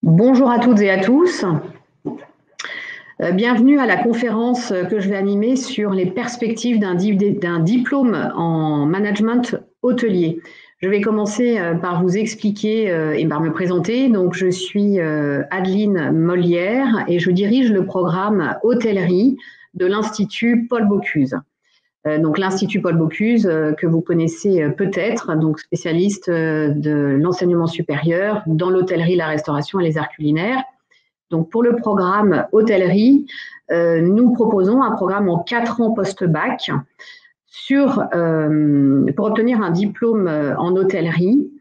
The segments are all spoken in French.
Bonjour à toutes et à tous. Bienvenue à la conférence que je vais animer sur les perspectives d'un diplôme en management hôtelier. Je vais commencer par vous expliquer et par me présenter. Donc, je suis Adeline Molière et je dirige le programme hôtellerie de l'Institut Paul Bocuse. Donc l'Institut Paul Bocuse, que vous connaissez peut-être, donc spécialiste de l'enseignement supérieur dans l'hôtellerie, la restauration et les arts culinaires. Donc pour le programme hôtellerie, nous proposons un programme en 4 ans post-bac pour obtenir un diplôme en hôtellerie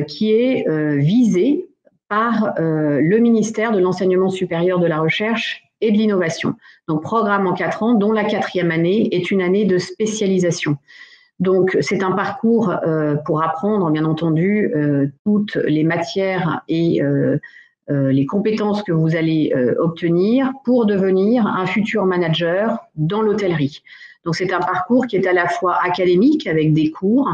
qui est visé par le ministère de l'Enseignement supérieur, de la Recherche et de l'Innovation. Donc, programme en 4 ans, dont la 4e année est une année de spécialisation. Donc, c'est un parcours pour apprendre, bien entendu, toutes les matières et les compétences que vous allez obtenir pour devenir un futur manager dans l'hôtellerie. Donc, c'est un parcours qui est à la fois académique, avec des cours.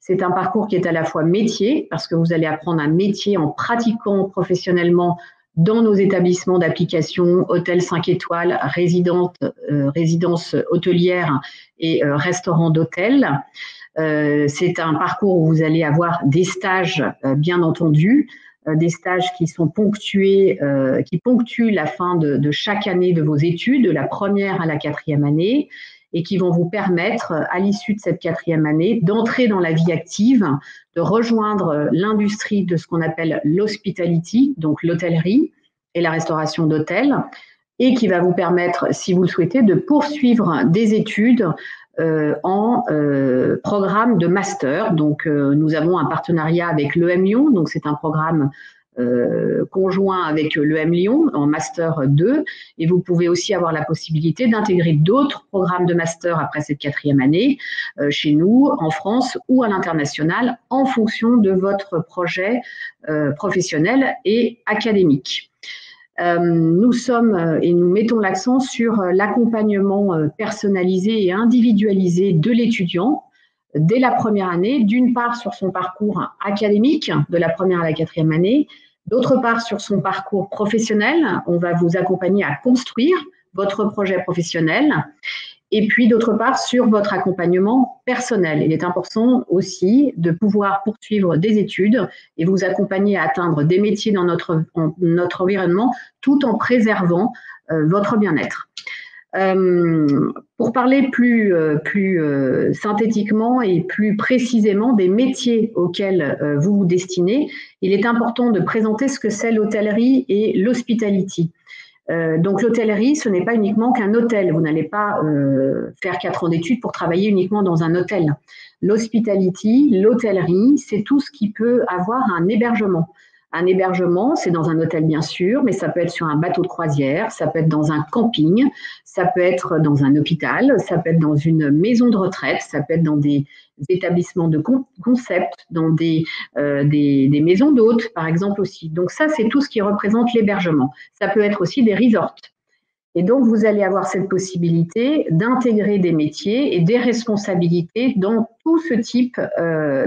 C'est un parcours qui est à la fois métier, parce que vous allez apprendre un métier en pratiquant professionnellement dans nos établissements d'application, hôtels 5 étoiles, résidences hôtelières et restaurants d'hôtel. C'est un parcours où vous allez avoir des stages, bien entendu, des stages qui sont ponctués, qui ponctuent la fin de chaque année de vos études, de la première à la 4e année, et qui vont vous permettre, à l'issue de cette 4e année, d'entrer dans la vie active, de rejoindre l'industrie de ce qu'on appelle l'hospitality, donc l'hôtellerie et la restauration d'hôtels, et qui va vous permettre, si vous le souhaitez, de poursuivre des études en programme de master. Donc, nous avons un partenariat avec l'EM Lyon, donc c'est un programme conjoint avec l'EM Lyon en Master 2, et vous pouvez aussi avoir la possibilité d'intégrer d'autres programmes de Master après cette 4e année chez nous, en France ou à l'international, en fonction de votre projet professionnel et académique. Nous sommes et nous mettons l'accent sur l'accompagnement personnalisé et individualisé de l'étudiant dès la première année, d'une part sur son parcours académique de la première à la 4e année, d'autre part sur son parcours professionnel. On va vous accompagner à construire votre projet professionnel, et puis d'autre part sur votre accompagnement personnel. Il est important aussi de pouvoir poursuivre des études et vous accompagner à atteindre des métiers dans notre environnement tout en préservant votre bien-être. Pour parler plus synthétiquement et plus précisément des métiers auxquels vous vous destinez, il est important de présenter ce que c'est l'hôtellerie et l'hospitality. Donc l'hôtellerie, ce n'est pas uniquement qu'un hôtel. Vous n'allez pas faire 4 ans d'études pour travailler uniquement dans un hôtel. L'hospitality, l'hôtellerie, c'est tout ce qui peut avoir un hébergement. Un hébergement, c'est dans un hôtel bien sûr, mais ça peut être sur un bateau de croisière, ça peut être dans un camping, ça peut être dans un hôpital, ça peut être dans une maison de retraite, ça peut être dans des établissements de concept, dans des maisons d'hôtes par exemple aussi. Donc ça, c'est tout ce qui représente l'hébergement. Ça peut être aussi des resorts. Et donc, vous allez avoir cette possibilité d'intégrer des métiers et des responsabilités dans tout ce type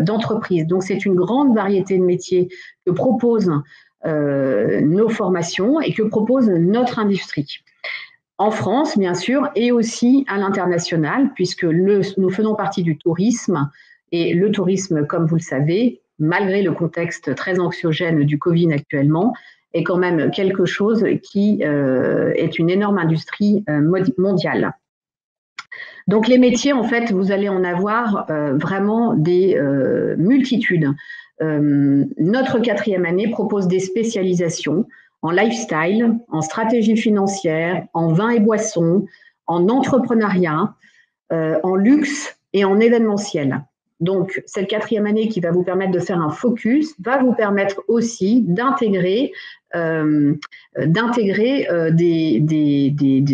d'entreprise. Donc, c'est une grande variété de métiers que proposent nos formations et que propose notre industrie. En France, bien sûr, et aussi à l'international, puisque nous faisons partie du tourisme. Et le tourisme, comme vous le savez, malgré le contexte très anxiogène du Covid actuellement, est quand même quelque chose qui est une énorme industrie mondiale. Donc les métiers, en fait, vous allez en avoir vraiment des multitudes. Notre 4e année propose des spécialisations en lifestyle, en stratégie financière, en vin et boissons, en entrepreneuriat, en luxe et en événementiel. Donc, cette 4e année qui va vous permettre de faire un focus va vous permettre aussi d'intégrer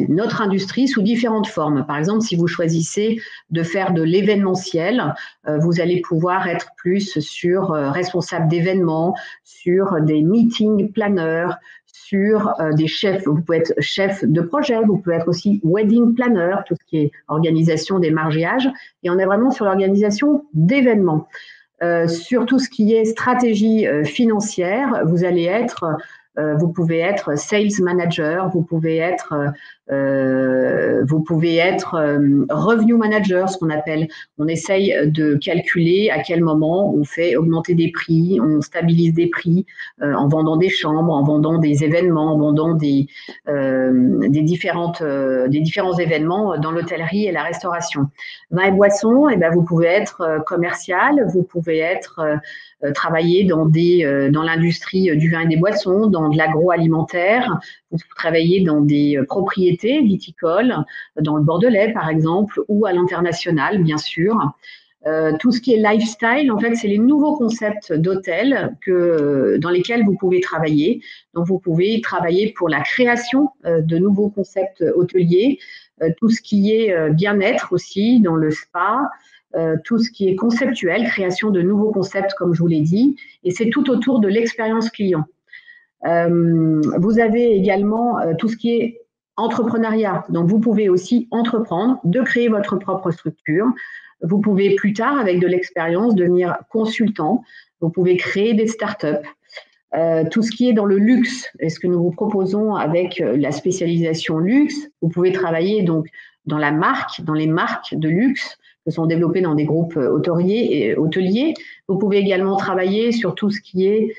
notre industrie sous différentes formes. Par exemple, si vous choisissez de faire de l'événementiel, vous allez pouvoir être plus sur responsable d'événements, sur des meeting planners, sur des chefs. Vous pouvez être chef de projet, vous pouvez être aussi wedding planner, tout ce qui est organisation des mariages, et on est vraiment sur l'organisation d'événements. Sur tout ce qui est stratégie financière, vous pouvez être sales manager, vous pouvez être revenue manager, ce qu'on appelle. On essaye de calculer à quel moment on fait augmenter des prix, on stabilise des prix en vendant des chambres, en vendant des événements, en vendant des différents événements dans l'hôtellerie et la restauration. Vin et boissons, eh ben, vous pouvez être commercial, vous pouvez être travailler dans l'industrie du vin et des boissons, dans de l'agroalimentaire, vous travaillez dans des propriétés viticoles, dans le Bordelais par exemple, ou à l'international bien sûr. Tout ce qui est lifestyle, en fait, c'est les nouveaux concepts d'hôtels dans lesquels vous pouvez travailler. Donc, vous pouvez travailler pour la création de nouveaux concepts hôteliers, tout ce qui est bien-être aussi dans le spa, tout ce qui est conceptuel, création de nouveaux concepts, comme je vous l'ai dit, et c'est tout autour de l'expérience client. Vous avez également tout ce qui est entrepreneuriat. Donc, vous pouvez aussi entreprendre, de créer votre propre structure. Vous pouvez plus tard, avec de l'expérience, devenir consultant. Vous pouvez créer des startups. Tout ce qui est dans le luxe, et ce que nous vous proposons avec la spécialisation luxe, vous pouvez travailler donc dans les marques de luxe qui sont développées dans des groupes hôteliers. Vous pouvez également travailler sur tout ce qui est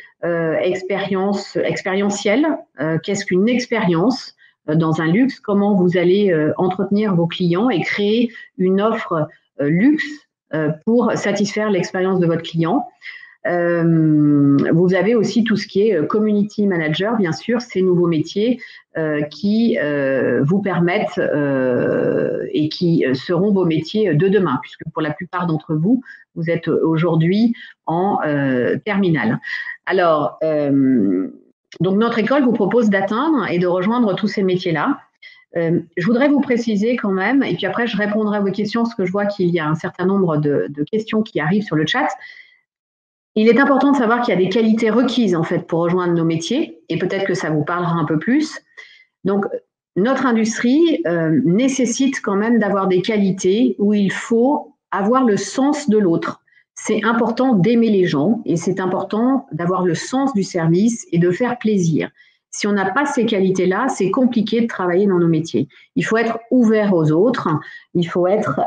expérientiel. Qu'est-ce qu'une expérience dans un luxe? Comment vous allez entretenir vos clients et créer une offre luxe pour satisfaire l'expérience de votre client. Vous avez aussi tout ce qui est community manager, bien sûr, ces nouveaux métiers qui vous permettent et qui seront vos métiers de demain, puisque pour la plupart d'entre vous, vous êtes aujourd'hui en terminale. Alors, donc notre école vous propose d'atteindre et de rejoindre tous ces métiers-là. Je voudrais vous préciser quand même, et puis après je répondrai à vos questions, parce que je vois qu'il y a un certain nombre de questions qui arrivent sur le chat. Il est important de savoir qu'il y a des qualités requises en fait pour rejoindre nos métiers, et peut-être que ça vous parlera un peu plus. Donc, notre industrie nécessite quand même d'avoir des qualités où il faut avoir le sens de l'autre. C'est important d'aimer les gens et c'est important d'avoir le sens du service et de faire plaisir. Si on n'a pas ces qualités-là, c'est compliqué de travailler dans nos métiers. Il faut être ouvert aux autres, il faut être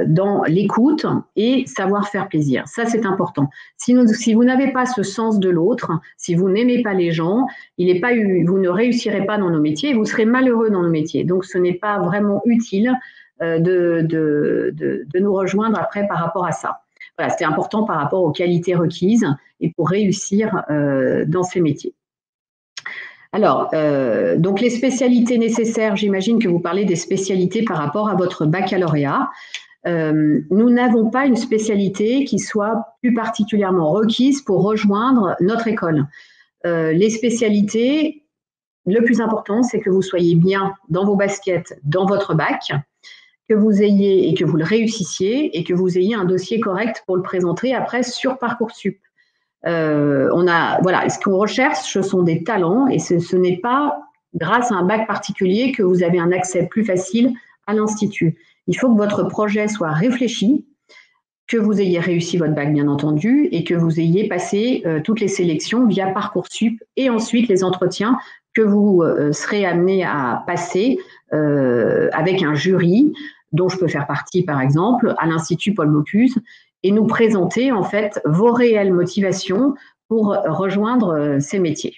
dans l'écoute et savoir faire plaisir. Ça, c'est important. Si vous n'avez pas ce sens de l'autre, si vous n'aimez pas les gens, vous ne réussirez pas dans nos métiers et vous serez malheureux dans nos métiers. Donc, ce n'est pas vraiment utile de nous rejoindre après par rapport à ça. Voilà, c'était important par rapport aux qualités requises et pour réussir dans ces métiers. Alors, donc les spécialités nécessaires, j'imagine que vous parlez des spécialités par rapport à votre baccalauréat. Nous n'avons pas une spécialité qui soit plus particulièrement requise pour rejoindre notre école. Les spécialités, le plus important, c'est que vous soyez bien dans vos baskets, dans votre bac, que vous ayez et que vous le réussissiez et que vous ayez un dossier correct pour le présenter après sur Parcoursup. Voilà, ce qu'on recherche, ce sont des talents et ce n'est pas grâce à un bac particulier que vous avez un accès plus facile à l'institut. Il faut que votre projet soit réfléchi, que vous ayez réussi votre bac bien entendu et que vous ayez passé toutes les sélections via Parcoursup et ensuite les entretiens que vous serez amené à passer avec un jury dont je peux faire partie par exemple à l'Institut Paul Bocuse et nous présenter en fait vos réelles motivations pour rejoindre ces métiers.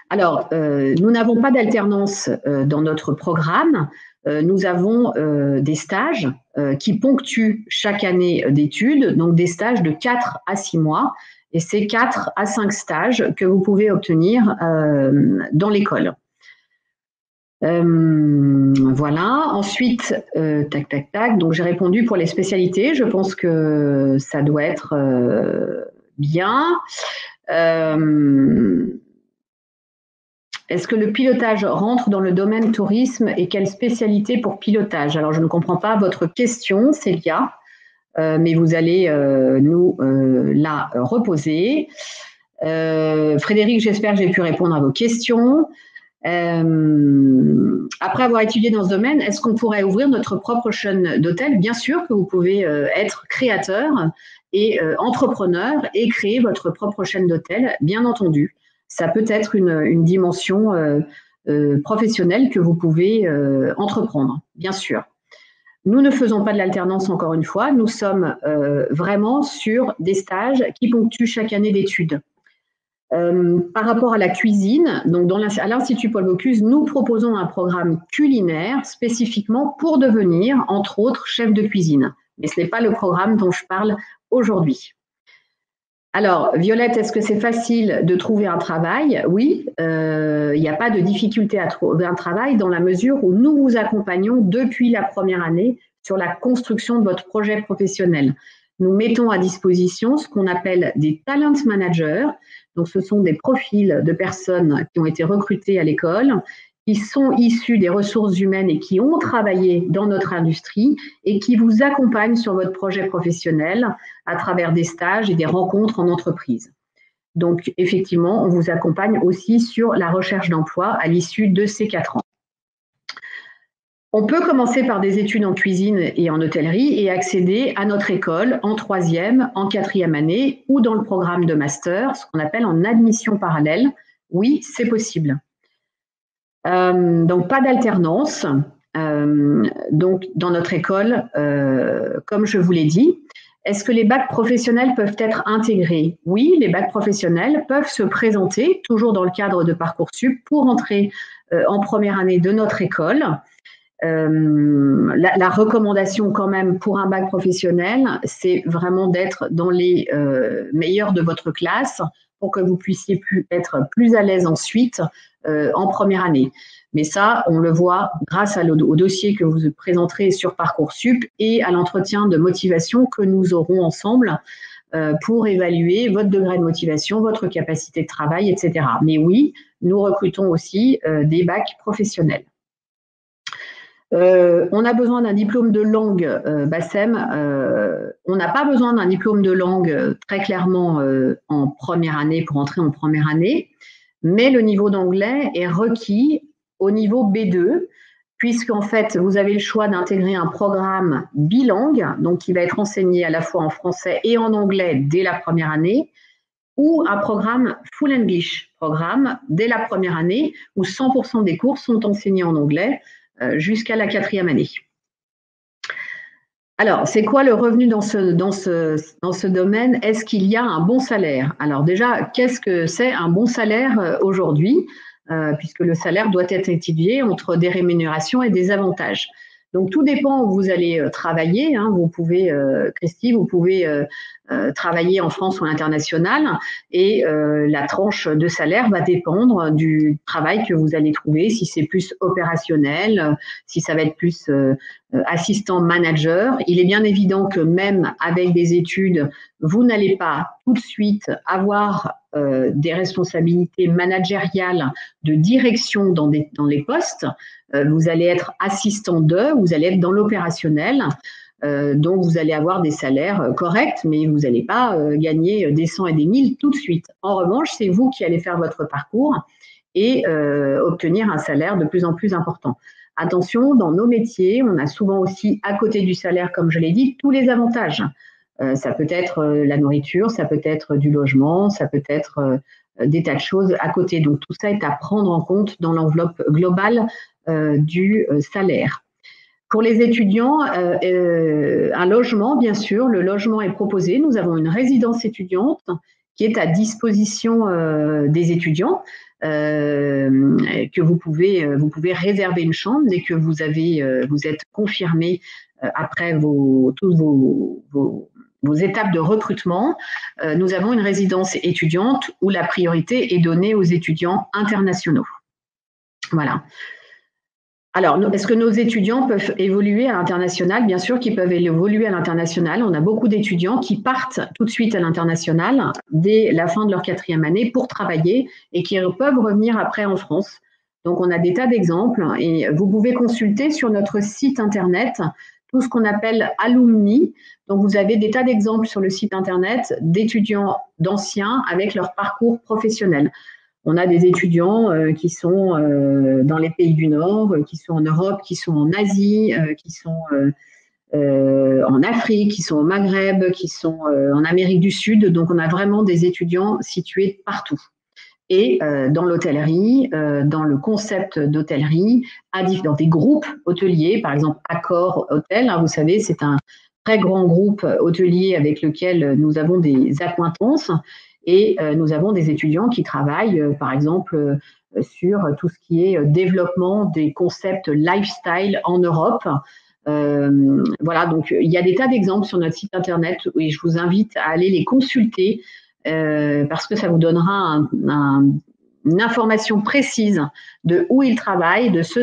Alors, nous n'avons pas d'alternance dans notre programme. Nous avons des stages qui ponctuent chaque année d'études, donc des stages de 4 à 6 mois. Et c'est 4 à 5 stages que vous pouvez obtenir dans l'école. Voilà, ensuite, donc j'ai répondu pour les spécialités, je pense que ça doit être bien. Est-ce que le pilotage rentre dans le domaine tourisme et quelle spécialité pour pilotage? Alors je ne comprends pas votre question, Célia, mais vous allez nous la reposer. Frédéric, j'espère que j'ai pu répondre à vos questions. Après avoir étudié dans ce domaine, est-ce qu'on pourrait ouvrir notre propre chaîne d'hôtel? Bien sûr que vous pouvez être créateur et entrepreneur et créer votre propre chaîne d'hôtels, bien entendu. Ça peut être une dimension professionnelle que vous pouvez entreprendre, bien sûr. Nous ne faisons pas de l'alternance, encore une fois, nous sommes vraiment sur des stages qui ponctuent chaque année d'études. Par rapport à la cuisine, donc à l'Institut Paul Bocuse, nous proposons un programme culinaire spécifiquement pour devenir, entre autres, chef de cuisine. Mais ce n'est pas le programme dont je parle aujourd'hui. Alors, Violette, est-ce que c'est facile de trouver un travail? Oui, il n'y a pas de difficulté à trouver un travail dans la mesure où nous vous accompagnons depuis la première année sur la construction de votre projet professionnel. Nous mettons à disposition ce qu'on appelle des talent managers. Donc, ce sont des profils de personnes qui ont été recrutées à l'école, qui sont issus des ressources humaines et qui ont travaillé dans notre industrie et qui vous accompagnent sur votre projet professionnel à travers des stages et des rencontres en entreprise. Donc, effectivement, on vous accompagne aussi sur la recherche d'emploi à l'issue de ces 4 ans. On peut commencer par des études en cuisine et en hôtellerie et accéder à notre école en 3e, en 4e année ou dans le programme de master, ce qu'on appelle en admission parallèle. Oui, c'est possible. Donc, pas d'alternance. Donc, dans notre école, comme je vous l'ai dit, est-ce que les bacs professionnels peuvent être intégrés? Oui, les bacs professionnels peuvent se présenter, toujours dans le cadre de Parcoursup, pour entrer en première année de notre école. La recommandation quand même pour un bac professionnel, c'est vraiment d'être dans les meilleurs de votre classe pour que vous puissiez être plus à l'aise ensuite en première année. Mais ça, on le voit grâce au dossier que vous présenterez sur Parcoursup et à l'entretien de motivation que nous aurons ensemble pour évaluer votre degré de motivation, votre capacité de travail, etc. Mais oui, nous recrutons aussi des bacs professionnels. On a besoin d'un diplôme de langue, Bassem. On n'a pas besoin d'un diplôme de langue très clairement en première année pour entrer en première année, mais le niveau d'anglais est requis au niveau B2, puisqu'en fait, vous avez le choix d'intégrer un programme bilingue, donc qui va être enseigné à la fois en français et en anglais dès la première année, ou un programme Full English, programme dès la première année, où 100% des cours sont enseignés en anglais, jusqu'à la 4e année. Alors, c'est quoi le revenu dans ce domaine? Est-ce qu'il y a un bon salaire? Alors déjà, qu'est-ce que c'est un bon salaire aujourd'hui? Puisque le salaire doit être étudié entre des rémunérations et des avantages. Donc, tout dépend où vous allez travailler. Hein. Vous pouvez, Christy, vous pouvez travailler en France ou à l'international et la tranche de salaire va dépendre du travail que vous allez trouver, si c'est plus opérationnel, si ça va être plus assistant manager. Il est bien évident que même avec des études, vous n'allez pas tout de suite avoir des responsabilités managériales de direction dans les postes. Vous allez être assistant vous allez être dans l'opérationnel. Donc, vous allez avoir des salaires corrects, mais vous n'allez pas gagner des 100 et des 1000 tout de suite. En revanche, c'est vous qui allez faire votre parcours et obtenir un salaire de plus en plus important. Attention, dans nos métiers, on a souvent aussi, à côté du salaire, comme je l'ai dit, tous les avantages. Ça peut être la nourriture, ça peut être du logement, ça peut être des tas de choses à côté. Donc, tout ça est à prendre en compte dans l'enveloppe globale du salaire. Pour les étudiants, un logement, bien sûr, le logement est proposé. Nous avons une résidence étudiante qui est à disposition des étudiants, que vous pouvez réserver une chambre dès que vous êtes confirmé après toutes vos étapes de recrutement. Nous avons une résidence étudiante où la priorité est donnée aux étudiants internationaux. Voilà. Alors, est-ce que nos étudiants peuvent évoluer à l'international? Bien sûr qu'ils peuvent évoluer à l'international. On a beaucoup d'étudiants qui partent tout de suite à l'international dès la fin de leur 4e année pour travailler et qui peuvent revenir après en France. Donc, on a des tas d'exemples et vous pouvez consulter sur notre site internet tout ce qu'on appelle alumni. Donc, vous avez des tas d'exemples sur le site internet d'étudiants d'anciens avec leur parcours professionnel. On a des étudiants qui sont dans les pays du Nord, qui sont en Europe, qui sont en Asie, qui sont en Afrique, qui sont au Maghreb, qui sont en Amérique du Sud. Donc, on a vraiment des étudiants situés partout. Et dans l'hôtellerie, dans le concept d'hôtellerie, dans des groupes hôteliers, par exemple Accor Hôtel, hein, vous savez, c'est un très grand groupe hôtelier avec lequel nous avons des accointances et nous avons des étudiants qui travaillent, par exemple, sur tout ce qui est développement des concepts lifestyle en Europe. Voilà, donc il y a des tas d'exemples sur notre site internet et je vous invite à aller les consulter parce que ça vous donnera une information précise de où ils travaillent, de ce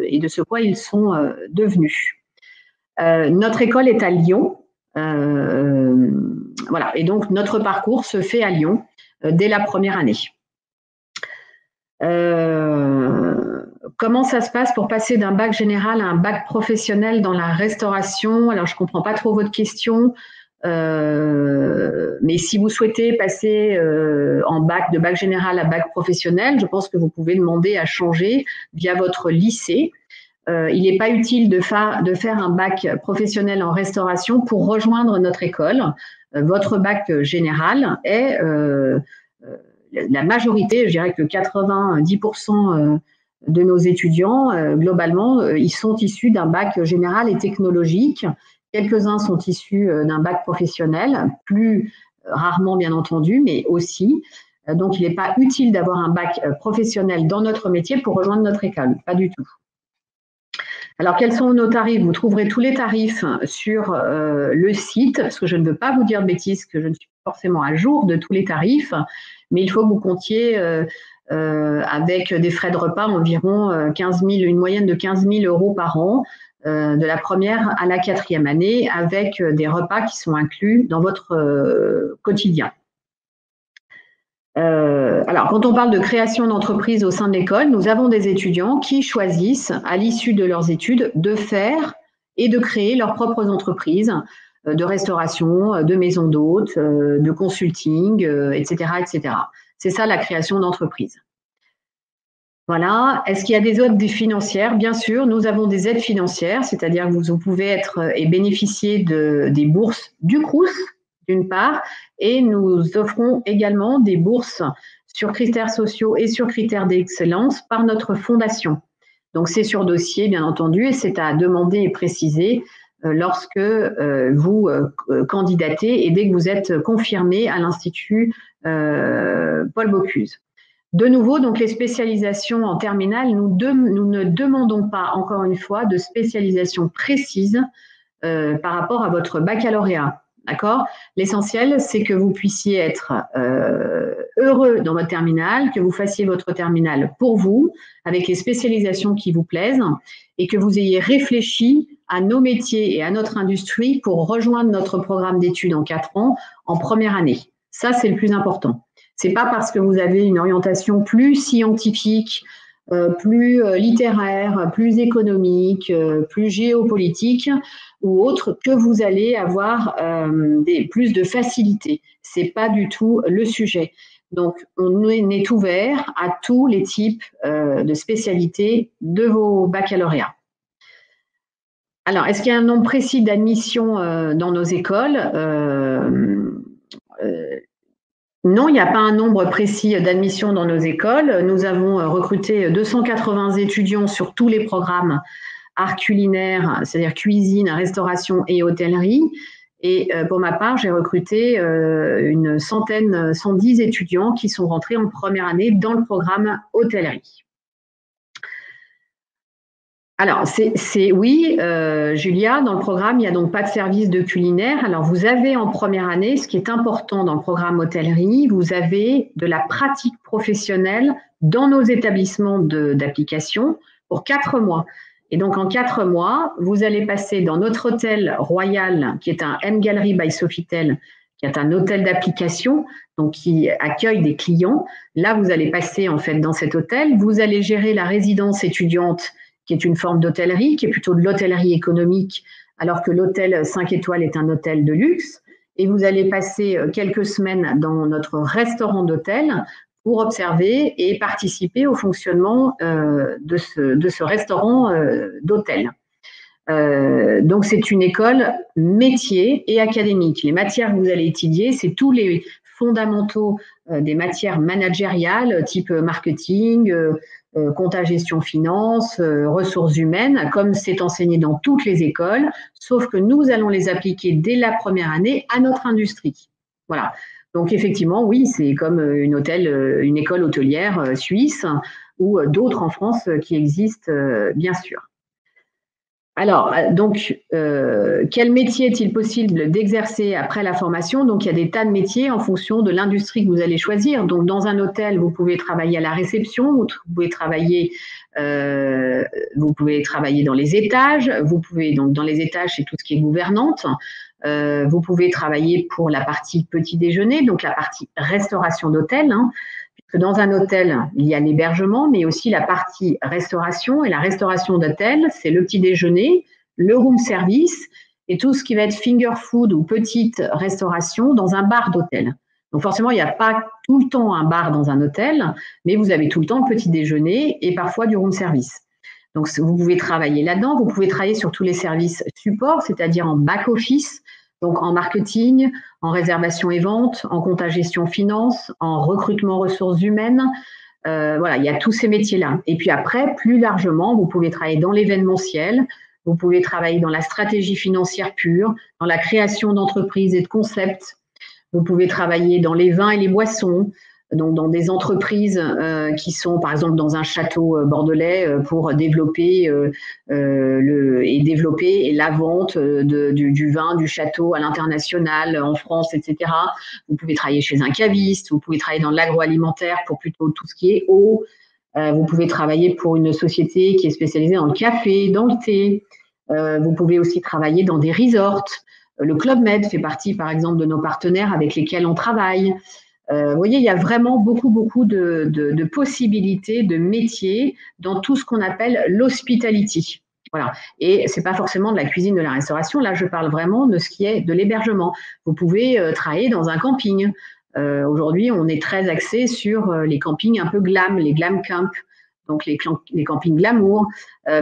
et de ce quoi ils sont devenus. Notre école est à Lyon. Voilà, et donc notre parcours se fait à Lyon dès la première année. Comment ça se passe pour passer d'un bac général à un bac professionnel dans la restauration? Alors, je ne comprends pas trop votre question, mais si vous souhaitez passer de bac général à bac professionnel, je pense que vous pouvez demander à changer via votre lycée. Il n'est pas utile de faire un bac professionnel en restauration pour rejoindre notre école. Votre bac général est la majorité, je dirais que 90% de nos étudiants, globalement, ils sont issus d'un bac général et technologique. Quelques-uns sont issus d'un bac professionnel, plus rarement bien entendu, mais aussi. Donc, il n'est pas utile d'avoir un bac professionnel dans notre métier pour rejoindre notre école, pas du tout. Alors, quels sont nos tarifs? Vous trouverez tous les tarifs sur le site, parce que je ne veux pas vous dire de bêtises, que je ne suis pas forcément à jour de tous les tarifs, mais il faut que vous comptiez avec des frais de repas environ 15 000, une moyenne de 15 000 € par an, de la première à la 4e année, avec des repas qui sont inclus dans votre quotidien. Alors, quand on parle de création d'entreprise au sein de l'école, nous avons des étudiants qui choisissent, à l'issue de leurs études, de faire et de créer leurs propres entreprises de restauration, de maison d'hôtes, de consulting, etc., etc. C'est ça la création d'entreprise. Voilà. Est-ce qu'il y a des aides financières? Bien sûr, nous avons des aides financières, c'est-à-dire que vous pouvez être et bénéficier des bourses du Crous, d'une part, et nous offrons également des bourses sur critères sociaux et sur critères d'excellence par notre fondation. Donc, c'est sur dossier, bien entendu, et c'est à demander et préciser lorsque vous candidatez et dès que vous êtes confirmé à l'Institut Paul Bocuse. De nouveau, donc les spécialisations en terminale, nous ne demandons pas, encore une fois, de spécialisation précise par rapport à votre baccalauréat. D'accord? L'essentiel, c'est que vous puissiez être heureux dans votre terminale, que vous fassiez votre terminale pour vous, avec les spécialisations qui vous plaisent, et que vous ayez réfléchi à nos métiers et à notre industrie pour rejoindre notre programme d'études en 4 ans en première année. Ça, c'est le plus important. Ce n'est pas parce que vous avez une orientation plus scientifique, plus littéraire, plus économique, plus géopolitique ou autre que vous allez avoir plus de facilité. Ce n'est pas du tout le sujet. Donc, on est ouvert à tous les types de spécialités de vos baccalauréats. Alors, est-ce qu'il y a un nombre précis d'admissions dans nos écoles? Non, il n'y a pas un nombre précis d'admissions dans nos écoles. Nous avons recruté 280 étudiants sur tous les programmes art culinaire, c'est-à-dire cuisine, restauration et hôtellerie. Et pour ma part, j'ai recruté une 110 étudiants qui sont rentrés en première année dans le programme hôtellerie. Alors, oui, Julia, dans le programme, il n'y a donc pas de service de culinaire. Alors, vous avez en première année, ce qui est important dans le programme hôtellerie, vous avez de la pratique professionnelle dans nos établissements d'application pour 4 mois. Et donc, en 4 mois, vous allez passer dans notre hôtel royal, qui est un M-Gallery by Sofitel, qui est un hôtel d'application, donc qui accueille des clients. Là, vous allez passer en fait dans cet hôtel. Vous allez gérer la résidence étudiante, qui est une forme d'hôtellerie, qui est plutôt de l'hôtellerie économique, alors que l'hôtel 5 étoiles est un hôtel de luxe. Et vous allez passer quelques semaines dans notre restaurant d'hôtel pour observer et participer au fonctionnement de ce restaurant d'hôtel. Donc, c'est une école métier et académique. Les matières que vous allez étudier, c'est tous les fondamentaux des matières managériales, type marketing, compta, gestion, finance, ressources humaines, comme c'est enseigné dans toutes les écoles, sauf que nous allons les appliquer dès la première année à notre industrie. Voilà. Donc, effectivement, oui, c'est comme une école hôtelière suisse ou d'autres en France qui existent, bien sûr. Alors, donc, quel métier est-il possible d'exercer après la formation? Donc, il y a des tas de métiers en fonction de l'industrie que vous allez choisir. Donc, dans un hôtel, vous pouvez travailler à la réception, vous pouvez travailler dans les étages, donc dans les étages, c'est tout ce qui est gouvernante. Vous pouvez travailler pour la partie petit déjeuner, donc la partie restauration d'hôtel, hein. Que dans un hôtel, il y a l'hébergement, mais aussi la partie restauration. Et la restauration d'hôtel, c'est le petit déjeuner, le room service et tout ce qui va être finger food ou petite restauration dans un bar d'hôtel. Donc forcément, il n'y a pas tout le temps un bar dans un hôtel, mais vous avez tout le temps le petit déjeuner et parfois du room service. Donc vous pouvez travailler là-dedans. Vous pouvez travailler sur tous les services support, c'est-à-dire en back-office, donc en marketing, en réservation et vente, en compta, gestion, finance, en recrutement ressources humaines. Voilà, il y a tous ces métiers-là. Et puis après, plus largement, vous pouvez travailler dans l'événementiel, vous pouvez travailler dans la stratégie financière pure, dans la création d'entreprises et de concepts. Vous pouvez travailler dans les vins et les boissons, donc dans des entreprises qui sont par exemple dans un château bordelais pour développer la vente du vin du château à l'international en France, etc. Vous pouvez travailler chez un caviste, vous pouvez travailler dans l'agroalimentaire pour plutôt tout ce qui est eau. Vous pouvez travailler pour une société qui est spécialisée dans le café, dans le thé. Vous pouvez aussi travailler dans des resorts. Le Club Med fait partie, par exemple, de nos partenaires avec lesquels on travaille. Vous voyez, il y a vraiment beaucoup de possibilités, de métiers dans tout ce qu'on appelle l'hospitality. Voilà. Et ce n'est pas forcément de la cuisine, de la restauration. Là, je parle vraiment de ce qui est de l'hébergement. Vous pouvez travailler dans un camping. Aujourd'hui, on est très axé sur les campings un peu glam, les glam camps. Donc les campings glamour.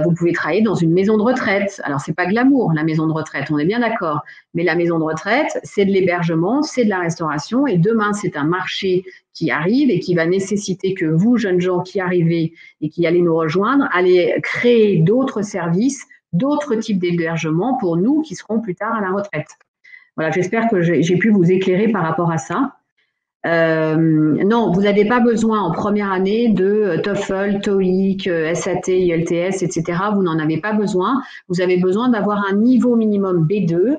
Vous pouvez travailler dans une maison de retraite. Alors, ce n'est pas glamour, la maison de retraite, on est bien d'accord. Mais la maison de retraite, c'est de l'hébergement, c'est de la restauration. Et demain, c'est un marché qui arrive et qui va nécessiter que vous, jeunes gens qui arrivez et qui allez nous rejoindre, allez créer d'autres services, d'autres types d'hébergement pour nous qui seront plus tard à la retraite. Voilà, j'espère que j'ai pu vous éclairer par rapport à ça. Non, vous n'avez pas besoin en première année de TOEFL, TOEIC, SAT, IELTS, etc. Vous n'en avez pas besoin. Vous avez besoin d'avoir un niveau minimum B2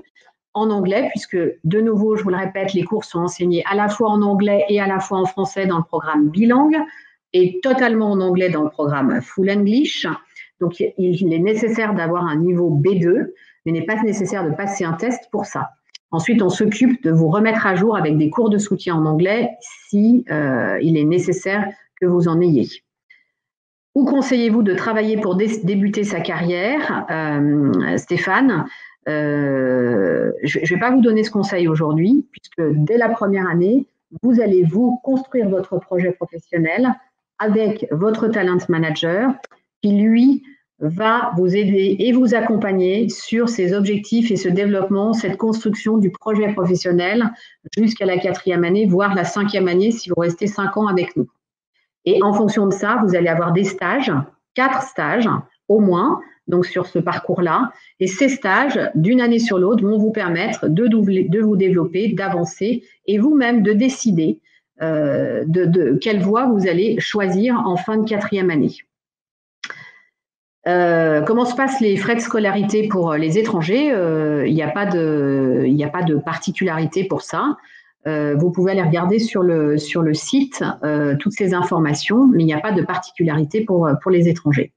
en anglais, puisque, de nouveau, je vous le répète, les cours sont enseignés à la fois en anglais et à la fois en français dans le programme bilingue et totalement en anglais dans le programme Full English. Donc, il est nécessaire d'avoir un niveau B2, mais il n'est pas nécessaire de passer un test pour ça. Ensuite, on s'occupe de vous remettre à jour avec des cours de soutien en anglais si il est nécessaire que vous en ayez. Où conseillez-vous de travailler pour débuter sa carrière, Stéphane? Je ne vais pas vous donner ce conseil aujourd'hui, puisque dès la première année, vous allez vous construire votre projet professionnel avec votre talent manager qui, lui, va vous aider et vous accompagner sur ces objectifs et ce développement, cette construction du projet professionnel jusqu'à la 4e année, voire la 5e année si vous restez 5 ans avec nous. Et en fonction de ça, vous allez avoir des stages, 4 stages au moins, donc sur ce parcours-là. Et ces stages, d'une année sur l'autre, vont vous permettre de vous développer, d'avancer et vous-même de décider de quelle voie vous allez choisir en fin de 4e année. Comment se passent les frais de scolarité pour les étrangers? Il n'y a pas de particularité pour ça. Vous pouvez aller regarder sur le site toutes ces informations, mais il n'y a pas de particularité pour les étrangers.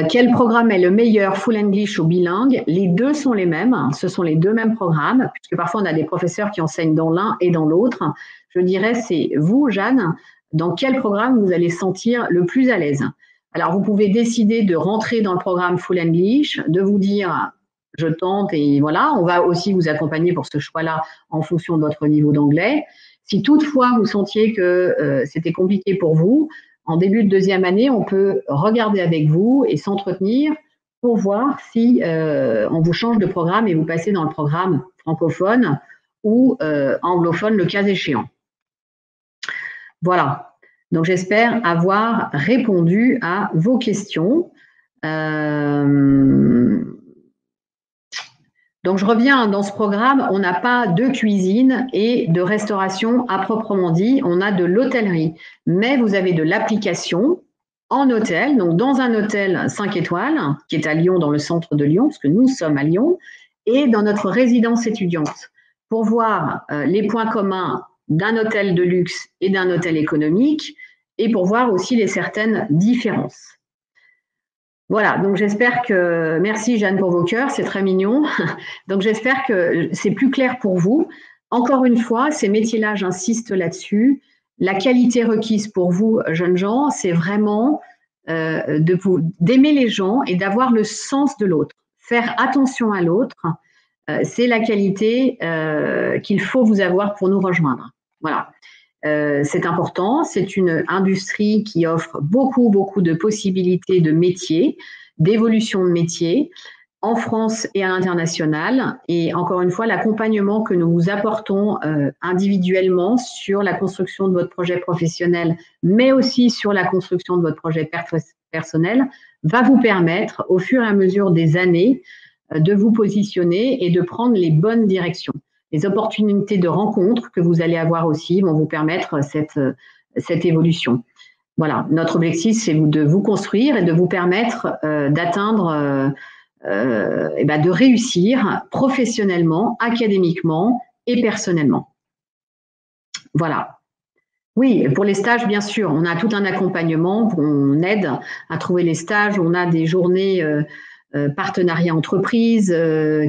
Quel programme est le meilleur, Full English ou bilingue? Les deux sont les mêmes, ce sont les deux mêmes programmes, puisque parfois on a des professeurs qui enseignent dans l'un et dans l'autre. Je dirais, c'est vous, Jeanne, dans quel programme vous allez sentir le plus à l'aise. Alors, vous pouvez décider de rentrer dans le programme Full English, de vous dire « je tente » et voilà, on va aussi vous accompagner pour ce choix-là en fonction de votre niveau d'anglais. Si toutefois vous sentiez que c'était compliqué pour vous, en début de 2e année, on peut regarder avec vous et s'entretenir pour voir si on vous change de programme et vous passez dans le programme francophone ou anglophone le cas échéant. Voilà. Donc, j'espère avoir répondu à vos questions. Donc, je reviens dans ce programme. On n'a pas de cuisine et de restauration à proprement dit. On a de l'hôtellerie. Mais vous avez de l'application en hôtel. Donc, dans un hôtel 5 étoiles, qui est à Lyon, dans le centre de Lyon, parce que nous sommes à Lyon, et dans notre résidence étudiante. Pour voir les points communs d'un hôtel de luxe et d'un hôtel économique, et pour voir aussi les certaines différences. Voilà, donc j'espère que… Merci Jeanne pour vos cœurs, c'est très mignon. Donc j'espère que c'est plus clair pour vous. Encore une fois, ces métiers-là, j'insiste là-dessus. La qualité requise pour vous, jeunes gens, c'est vraiment d'aimer les gens et d'avoir le sens de l'autre. Faire attention à l'autre, c'est la qualité qu'il faut vous avoir pour nous rejoindre. Voilà. C'est important, c'est une industrie qui offre beaucoup de possibilités de métiers, d'évolution de métiers en France et à l'international. Et encore une fois, l'accompagnement que nous vous apportons individuellement sur la construction de votre projet professionnel, mais aussi sur la construction de votre projet personnel, va vous permettre, au fur et à mesure des années, de vous positionner et de prendre les bonnes directions. Les opportunités de rencontre que vous allez avoir aussi vont vous permettre cette évolution. Voilà, notre objectif, c'est de vous construire et de vous permettre d'atteindre, de réussir professionnellement, académiquement et personnellement. Voilà. Oui, pour les stages, bien sûr, on a tout un accompagnement, on aide à trouver les stages, on a des journées partenariats entreprises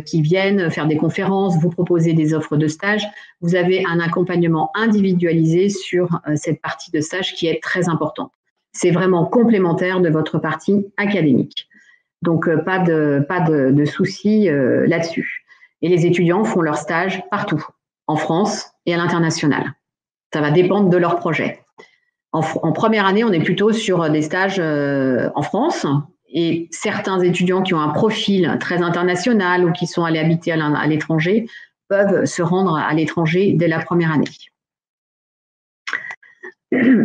qui viennent faire des conférences, vous proposer des offres de stage. Vous avez un accompagnement individualisé sur cette partie de stage qui est très importante. C'est vraiment complémentaire de votre partie académique. Donc, pas de soucis là-dessus. Et les étudiants font leur stage partout, en France et à l'international. Ça va dépendre de leur projet. En première année, on est plutôt sur des stages en France. Et certains étudiants qui ont un profil très international ou qui sont allés habiter à l'étranger peuvent se rendre à l'étranger dès la première année.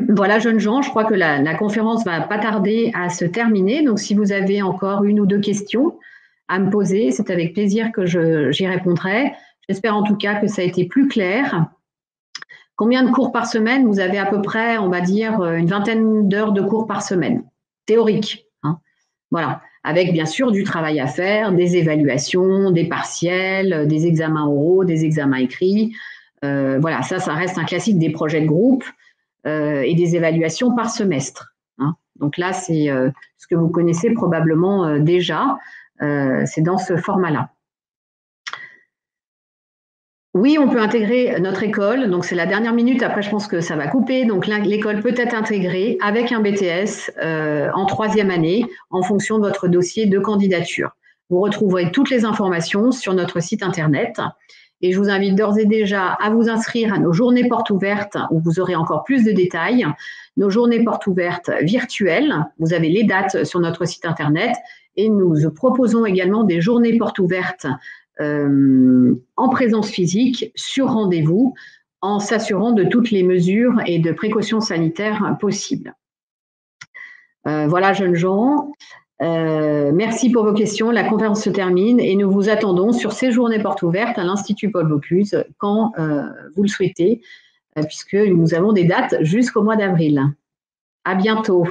Voilà, jeunes gens, je crois que la conférence va pas tarder à se terminer. Donc, si vous avez encore une ou deux questions à me poser, c'est avec plaisir que j'y répondrai. J'espère en tout cas que ça a été plus clair. Combien de cours par semaine? Vous avez à peu près, on va dire, une vingtaine d'heures de cours par semaine, théorique. Voilà, avec bien sûr du travail à faire, des évaluations, des partiels, des examens oraux, des examens écrits. Voilà, ça reste un classique des projets de groupe et des évaluations par semestre. Donc là, c'est ce que vous connaissez probablement déjà, c'est dans ce format-là. Oui, on peut intégrer notre école, donc c'est la dernière minute, après je pense que ça va couper, donc l'école peut être intégrée avec un BTS en 3e année en fonction de votre dossier de candidature. Vous retrouverez toutes les informations sur notre site internet et je vous invite d'ores et déjà à vous inscrire à nos journées portes ouvertes où vous aurez encore plus de détails. Nos journées portes ouvertes virtuelles, vous avez les dates sur notre site internet et nous proposons également des journées portes ouvertes en présence physique, sur rendez-vous, en s'assurant de toutes les mesures et de précautions sanitaires possibles. Voilà, jeunes gens. Merci pour vos questions. La conférence se termine et nous vous attendons sur ces journées portes ouvertes à l'Institut Paul Bocuse quand vous le souhaitez, puisque nous avons des dates jusqu'au mois d'avril. À bientôt.